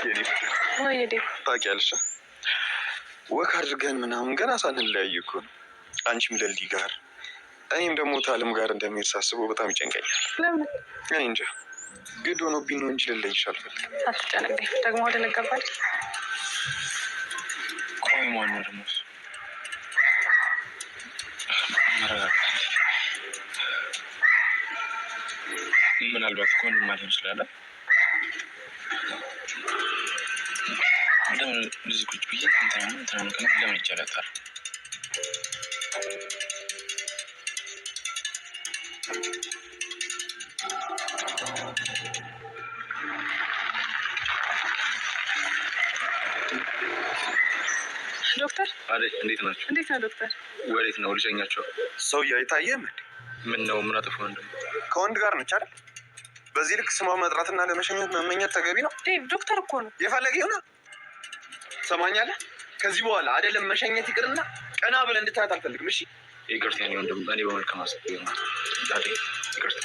የኔ ወይ ዴቭ ታውቂያለሽ፣ ወክ አድርገን ምናምን ገና ሳንለያይ እኮ ነው አንቺም ለሊ ጋር እኔም ደግሞ ታለም ጋር እንደሚሄድ ሳስበው በጣም ይጨንቀኛል። ለምን? እኔ እንጃ ግድ ሆኖብኝ ነው እንጂ ልለይሽ አልፈልግም። አትጨነቅ ዴቭ፣ ደግሞ ወደ እንገባል። ቆይ ማነው ደግሞ ምናልባት እኮ ማለም ስላለ ለምን እዚህ ቁጭ ብዬ እንትና ለምን ይቻላል? ዶክተር አይደል? እንዴት ናችሁ? እንዴት ነው ዶክተር? ወዴት ነው ልሸኛቸው? ሰውዬው አይታየም እንዴ? ምን ነው ምን አጠፋው? ከወንድ ጋር ነች አይደል? በዚህ ልክ ስሟ መጥራትና ለመሸኘት መመኘት ተገቢ ነው? ዴቭ ዶክተር እኮ ነው የፈለገ ይሆናል። ሰማኛለህ? ከዚህ በኋላ አይደለም መሸኘት ይቅርና ቀና ብለህ እንድታያት አልፈልግም። እሺ ይቅርታ ነው እንደም እኔ በመልካም አስብ ይሆናል። ዳዴ ይቅርታ።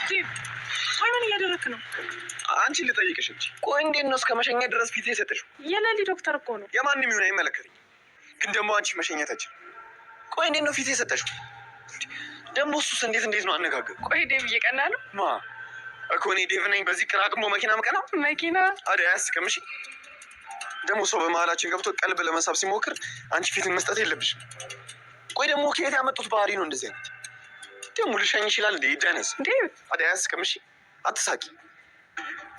ዴቭ ቆይ ምን እያደረክ ነው? አንቺን ልጠይቅሽ እንጂ ቆይ እንዴት ነው እስከ መሸኘት ድረስ ፊት የሰጠሽው? የሌሊ ዶክተር እኮ ነው። የማንም ይሁን አይመለከተኝም። ግን ደግሞ አንቺ መሸኘታችን ቆይ እንዴት ነው ፊት የሰጠሽው? ደግሞ እሱስ እንዴት ነው አነጋገር? ቆይ ዴቭ እየቀና ነው ማ እኮ እኔ ዴቭ ነኝ። በዚህ ቅራቅሞ መኪና መቀናው መኪና አደ አያስቅም። እሺ ደግሞ ሰው በመሀላችን ገብቶ ቀልብ ለመሳብ ሲሞክር አንቺ ፊትን መስጠት የለብሽም። ቆይ ደግሞ ከየት ያመጡት ባህሪ ነው እንደዚህ አይነት? ደግሞ ልሸኝ ይችላል እንዴ? ይደነስ እንዴ? አደ አያስቅም። እሺ አትሳቂ።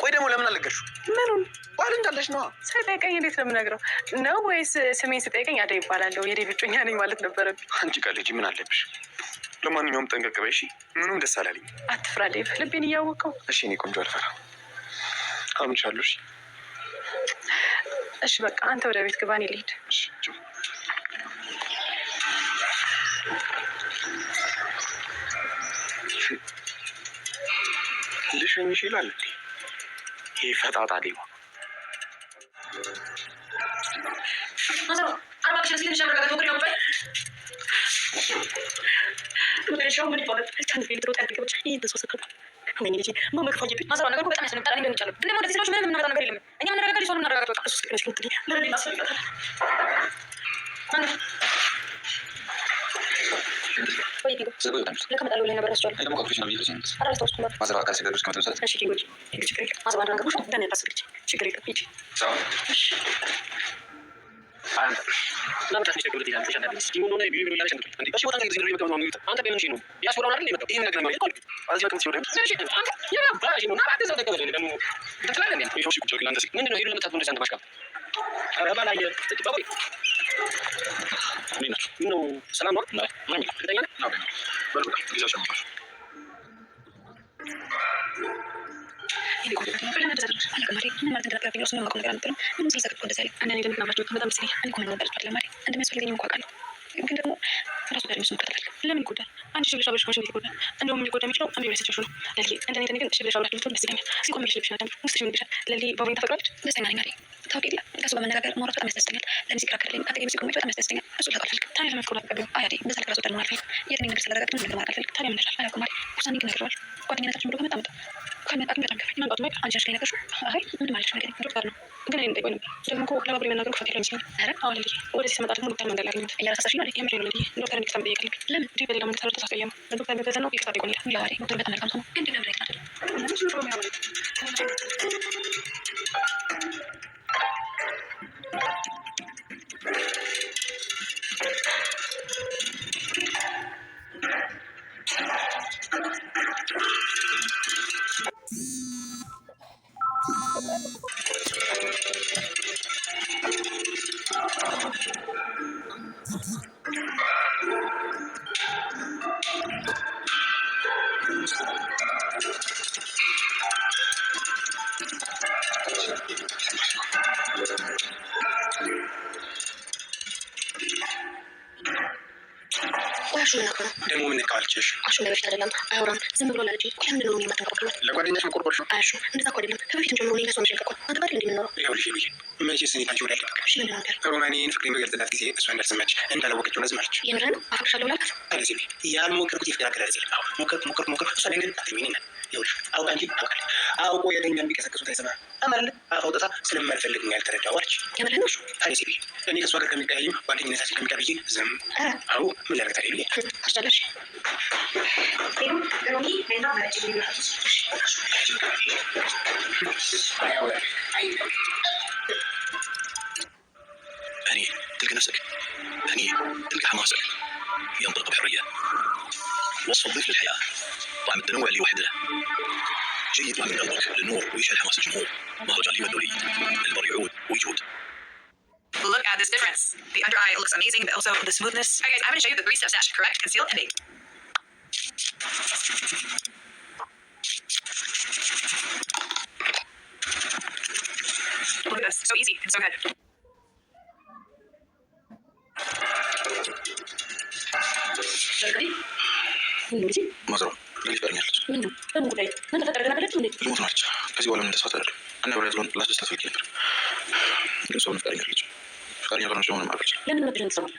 ቆይ ደግሞ ለምን አልነገርሽው? ምኑን? ባል እንዳለሽ ነው። ሳይጠይቀኝ እንዴት ነው የምነግረው? ነው ወይስ ስሜን ስጠይቀኝ አደ ይባላለሁ የዴቭ እጮኛ ነኝ ማለት ነበረብኝ? አንቺ ቃል ምን አለብሽ? ለማንኛውም ጠንቀቅ በይ እሺ። ምኑም ደስ አላለኝ። አትፍራ ዴቭ፣ ልቤን እያወቀው። እሺ እኔ ቆንጆ አልፈራም። አምንሻለሁ። እሺ እሺ በቃ አንተ ወደ ቤት ግባ፣ እኔ ልሂድ። እሺ ልሸኝሽ ይላል እንዴ? ይሄ ፈጣጣ ዴቭ ሻው ምን ይባላል? ታን ፊልም ጥሩ ታሪክ ብቻ ይሄ ተሶ ሰከረ ምን ይጂ ማማ ከፈጀት ማዘራ ነገር በጣም ያስነጣል። እንዴ እንቻለው ግን ወደ ሲሎች ምንም ነገር ነገር የለም። እኛ ምን ነገር ይሶን ነገር በቃ እሱ ስከሽ ነው እንግዲህ ለሌላ ማስፈልጋታ ማን ወይ ዲጎ ዘጎይ ታንስ ለከመጣለው ላይ ነበር አስቷል። ደግሞ ኮንክሉዥን ነው ይልኝ አራስቶስ ማለት ማዘራ አካል ሲገዱስ ከመተሰለ እሺ ዲጎ ችግር የለም። ማዘራ ነገር ብቻ ደህና ታስፈልግ ችግር የለም። ይቺ ሳው እሺ አንተ ለምን ታስቸግሩት ይላል? ተሻለ ሲሙ ነው ነው ቢቢሉ ያለሽ እንዴ? እሺ ወጣን ጊዜ ነው ነው ነው አንተ በምን ነው ያስወራው አይደል? ይመጣ ይሄን ነገር ማለት ነው። አዚ በቃ ሲወደ እሺ አንተ ያባሽ ነው ናባተ ዘው ተቀበለ ደግሞ ተጥላለ እንዴ? እሺ ቁጭ ብለን እንደዚህ ምንድነው ሄዱ ለመጣት ነው እንደዚህ ማሽካ አረባ ላይ ተጥባው ምን ነው ሰላም ነው ማለት ምን እርግጠኛ ነህ? አዎ በቃ ጊዜው ሸምቷል። ይሄ ኮምፒውተር ነው እንደዛ ነው አላቀማሪ ምን ማለት እንደራቀኝ ነው ማቆም ነገር አንተም ምን ሲዘግቶ እንደዛ ላይ አንዳንዴ ደግሞ ናባቸው በጣም ሲል አንድ ኮመንት ነበር አይደል ማለት እንደሚያስፈልገኝ እንኳን አውቃለሁ። ግን ደግሞ ራሱ ጋር ነው ከተል ለምን ይጎዳል? አንድ ሺህ ብር ሻብሽ ይጎዳል። እንደውም ሊጎዳ የሚችለው አንድ ብር ሲጨርሱ ነው። ለሊ እንደኔ ግን ሺህ ብር ሻብሽ ብትሆን ደስ ይለኛል። ሲቆም ይችላል ይችላል ውስጥ ምን ይችላል? ለሊ ባባይ ተፈቅሯል። ደስተኛ ነኝ አይደል? ታውቂላ ከሱ በመነጋገር ማውራት በጣም ያስደስተኛል። ለኔ ሲከራከርልኝ አጠገቤ ሲቆም በጣም ያስደስተኛል። እሱ ታውቃለህ ታዲያ ለምን ትቆጣ ቀበው አያዴ በዛ ለራሱ ደግሞ አልፈኝ የት ነገር ስለረጋግጥ ምን ነገር ማለት አልፈልግ ታዲያ ምን ይችላል? አላውቅም አይደል? ውሳኔ ግን ነግረዋል። ጓደኛታችን ብሎ ከመጣ ከመጣ በጣም ከፍኝ ምን ባቱ አንቺ አሽከኝ ነገርሽ አይ ምን ማለት ነገር ዶክተር ነው ግን እኔ እንደቆይ ደግሞ እኮ ለባብሬ መናገሩ ክፋት የለውም ሲል ኧረ አሁን ልጅ ወደዚህ ስመጣ ደግሞ ዶክተር መንገድ ላገኘት እያረሳሳሽ ነው የምሬ ነው ልጅ ዶክተር እንዲከታም ጠይቅልኝ ለምን እንዲህ በሌላ መንገድ ተረድቶ ታስቀየሙ ዶክተር በገዛ ነው ይቅርታ ጠይቆኝ ይላል ይላዋሪ ዶክተር በጣም መልካም ሰው ነው ግን እንደምን አይነት ደግሞ ምን ነካልችሽ? አሹ ለበሽታ አይደለም አያወራም ዝም ብሎ ላለች ለምን ነው የማታውቀው? ለጓደኛሽ መቆርቆርሽ ነው? አሹ እንደዛ እኮ አይደለም ከበፊት ጀምሮ እኔ ለሷ ነው የሸቀኳት አንተ ጋር እንደምንኖረው ይኸውልሽ ብዬ መቼስ እኔ ካንቺ ወዲያ አልጠብቅም። እሺ ምን ነገር ሮማኔን ፍቅሬን በገልጽላት ጊዜ እሷ እንዳልሰማች እንዳላወቀችው ለዝም አለች። የምርህን ነው አፈቅርሻለሁ ብላልካት? አለዚህ ያልሞከርኩት የፍቅር አገላለጽ የለም። አሁን ሞከርኩ እሷ ላይ ግን አትሚኝ ና ይኸውልሽ አውቃ እንጂ ታውቃለች። አውቆ የተኛን ቢቀሰቅሱት አይሰማ አማለ አፍ አውጥታ ስለማልፈልግ ነው ያልተረዳው አለች። የምርህን ነው? አለዚህ ብዬ እኔ ከእሷ ጋር ከሚቀያይም ጓደኝነታችን ከሚቀር ብዬ ዝም አዎ ምን ላደርግ ታዲያ ብዬ አስቻለሽ أني تلقى نفسك أني تلقى حماسك ينطلق بحرية وصف الضيف للحياة طعم التنوع اللي وحده جيد من نظرك للنور ويشعل حماس الجمهور مهرجان ليما الدولي المر يعود ويجود. Look at this difference. The under eye looks amazing, but also the smoothness. Okay guys, I'm going to show you the 3-step stash. Correct, conceal, and bake. Look at this. So easy and so good. مزرعة ليش برنيالك؟ منو؟ لما قلت لك ما انت فكرت انا قلت لك الموت مارج كذي ولا من تسعة أنا بريت لون لا تستفيد كثير نسوي نفكرين غير شو أنا ما أعرف لما ما تجي نتصور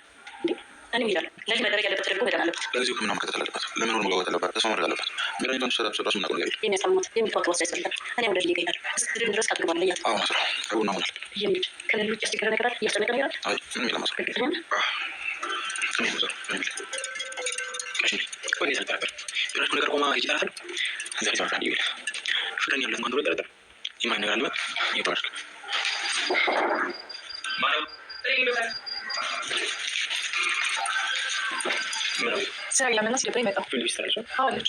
أنا ميلاد لازم أدرك على بتر الجودة على لازم يكون معك تتلبط لما نقول مقاومة تلبط بس ما مرة تلبط من أيضا شرب شرب من أقول قبل يمي صمت يمي توقف وسيس ولا أنا أقول لك كذا بس تدري ندرس كاتب ولا مصر أقول نعمل يمي كان اللي يستكر أنا كذا يستمر كذا أي من ميلا مصر من مصر ماشي كويس البابر يروح كل كرقوما هيجي تعرف هذا يسمع فعني يقول شو تاني يلا نقول ده يما نقول ما يبارك ما ስራ ለምን ሲደብረኝ መጣሁ። አለች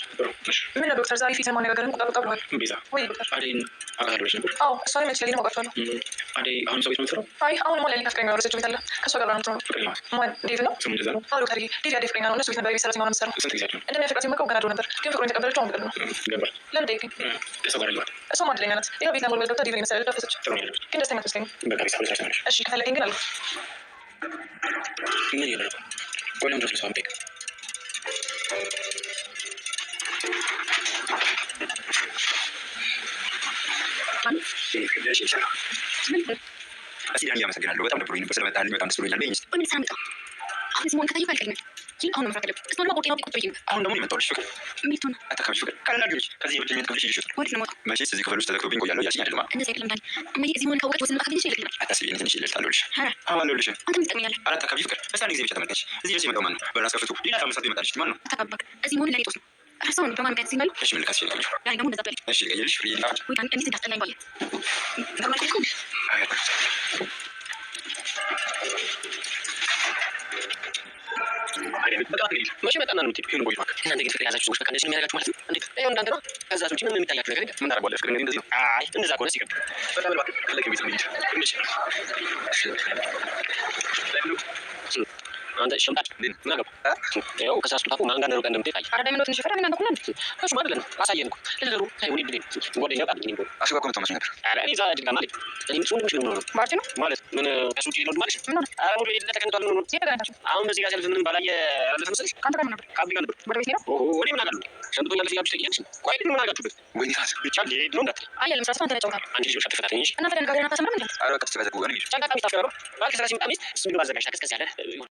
ምን ነው ዶክተር ዛሬ ፊት ማነጋገርን ቁጣ ብሏል። ቤዛ ወይ ዶክተር አዴን አጋሎች ነበር። አዎ እሷ ላይ መችለኝ ማውቃቸዋለሁ። አዴ አሁን ሰው ቤት ነው የምትሰራው? አይ አሁን ሞላ ላይ ፍቅረኛ ወረሰች ቤት አለ ከእሷ ጋር ነው የምትኖረው። ማን ዴቭ ነው? ስሙ እንደዛ ነው? አዎ ዶክተር ዴቭ ያዴ ፍቅረኛ ነው። እነሱ ቤት ነበር ቤት ሰራተኛ ነው የምትሰራው። ስንት ጊዜያቸው ነው? እንደሚያፈቅራት የማውቀው ገና ድሮ ነበር፣ ግን ፍቅሩን የተቀበለችው አሁን በቅርብ ነው። ገባኝ። ለምን ጠይቅኝ? ከሰው ጋር አለባት? እሷም አንደኛ ናት። ሌላ ቤት ለሞል ገብታ ዴቭ የመሰለ ደፈሰች፣ ግን ደስተኛ አትመስለኝም። በቃ ቤት ሰራተኛ ነች። እሺ ከፈለገኝ ግን አለ ምን እያደረጉ ቆይ ለምን ድረስ ሰው ጠይቅ أسير يا مسكين اللغة تبدو بس لما تعلم تاني سوري جالبين وين سامي أخذ زمان كذا يفعل كلمة شيل أهون مفرق بس ما بقول ينطق بيجين أهون دموني من طول الشكر ميتون أتكلم شكر كان لا جريش كذي يبتلي من كل شيء شكر وين الموت ماشي سيزيك فلوس تذكر بينكو يالو ياسين يالو ما أنا زي كلام تاني أما يجي زمان كوكت وزن أخذ شيء كلمة أتسبي أنت نشيل التالولش ها ها لولش أنت مستقبل يلا أنا أتكلم فكر بس أنا زي مش هتمنكش زي رسمي دومان بلاس كفتو لينا تعمل صدمة تاني تمنو أتقبلك زمان اللي توصل أحسن بما كان سيمال إيش من الكاسين كله يعني قامون نزبط إيش اللي جايلش فري لا وكان كان يصير تحت اللين باية ما فيكم ماشي ما تأمن متي هنا بويفك أنا عندك فكرة عايزك تشوف كان لازم يراجع مالك أنت إيه عند عندنا كذا سوتي من متى ياكل كده من عرب ولا فكرة من دزيو إن ذاك ولا سيكر فتعمل بقى قال لك بيسميه ماشي አንተ ሸምጣጭ ምን አገባ? ያው ከሳስቱ ታቁ ማን ጋር ነው ቀን እንደምትታይ አረ ዳይመንድ ትንሽ ፈራ እና ተኩላን እሱ ማለት ነው አሳየን እኮ ለዘሩ ታይውኒ ብሌን ጓደኛው ቃል ነው أشوف أكون توماس نبر አረ እኔ ዛ ድጋ ማለት እኔ ምን ወንድምሽ ነው ነው ባርቲ ነው ማለት ምን ከሱ ይለው ማለት ምን ሆነ? አረ ሙሉ ይለ ተከንቷል ነው የት ተገናኛችሁ? አሁን በዚህ ጋር ሰልፍ ምንም ባላየ አለፈ መሰለሽ ከአንተ ጋር ምን ነበር? ካብሪ ጋር ነበር ወደ ቤት ነው? ኦሆ ወዴ ምን አጋሉ ሸምጦ ያለፈ ያብሽ ተይያለሽ ቆይ ግን ምን አጋችሁበት وين فاز ብቻ ሊሄድ ነው እንዳትል አይ ለምሳሌ አንተ ተጫውታል አንቺ ልጅ ተፈታተኝ እሺ እና ፈደን ጋር ያናፋ ሰምረም እንዴ? أنا كنت فاز أقول أنا ጫንቃ ሚስት አፍቀረው ባልከ 30 ሚስት ሚስት ምን ባዘጋጅ ታከስከስ ያለ